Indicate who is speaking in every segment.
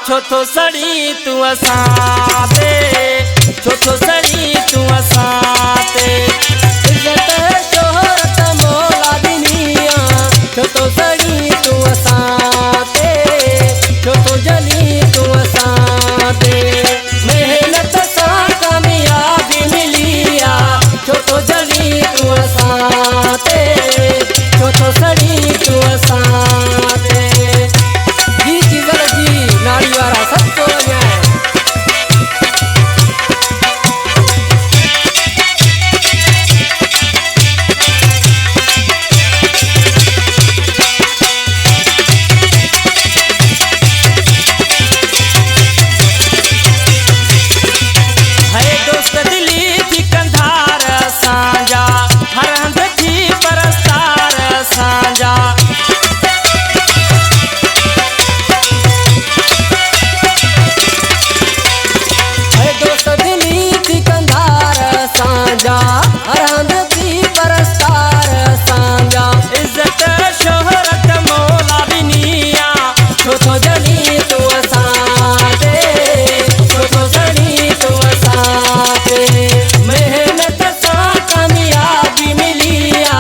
Speaker 1: छो तो सड़ी तू असाते, छो तो सड़ी तू असाते। इज्जत शोहरत मौला दुनिया, छो तो सड़ी तू असाते, छो तो जली तू असाते। मेहनत सा कामयाबी मिलिया, छो तो जली तू असाते, छो तो सड़ी तू असाते। जी चिज़ल जी नाड़ी वारा सबको न्याय। है दोस्त दिली थी कंधार सांजा, हर हंध थी परस्तार सांजा। है दोस्त दिली थी कंधार सांजा, हर हंध थी परस्तार सांजा। इज्जत शोहरत मौला दुनिया, छो तो जली तू असाते, छो तो सड़ी तू असाते। मेहनत सा कामयाबी मिलिया,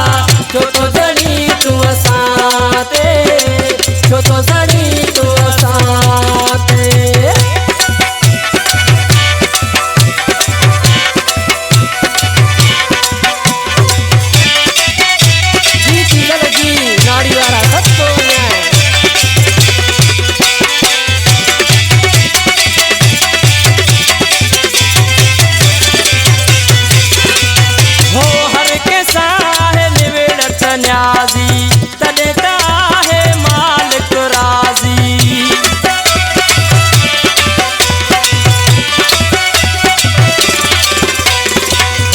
Speaker 1: छो तो जली तू असाते, छो तो सड़ी तू असाते। जी चिज़ल जी नाड़ी वारा सबको न्याय। हो हर के साहे निवेड़त न्याजी, तॾहिं त आहे मालिक राज़ी।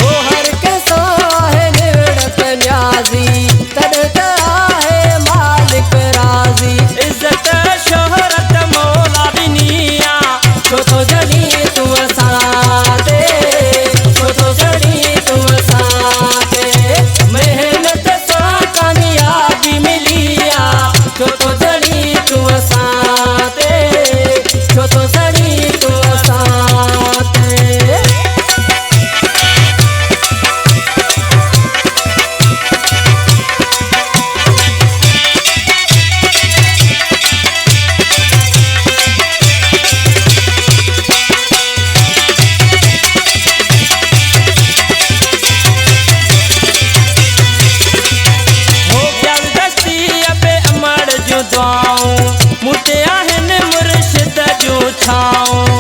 Speaker 1: हो हर के साहे निवेड़त न्याजी, तॾहिं त आहे मालिक राज़ी। इज्जत शोहरत मौला दुनिया, छो तो जली तू असाते, छो तो सड़ी तू असाते। मेहनत सा कामयाबी मिलिया, छो तो जली तू असाते, छो तो सड़ी तू असाते। हो प्यार दस्ती अबे अमर जो दुआऊं, मुटे आहिनि मुर्शिद जो छाऊं।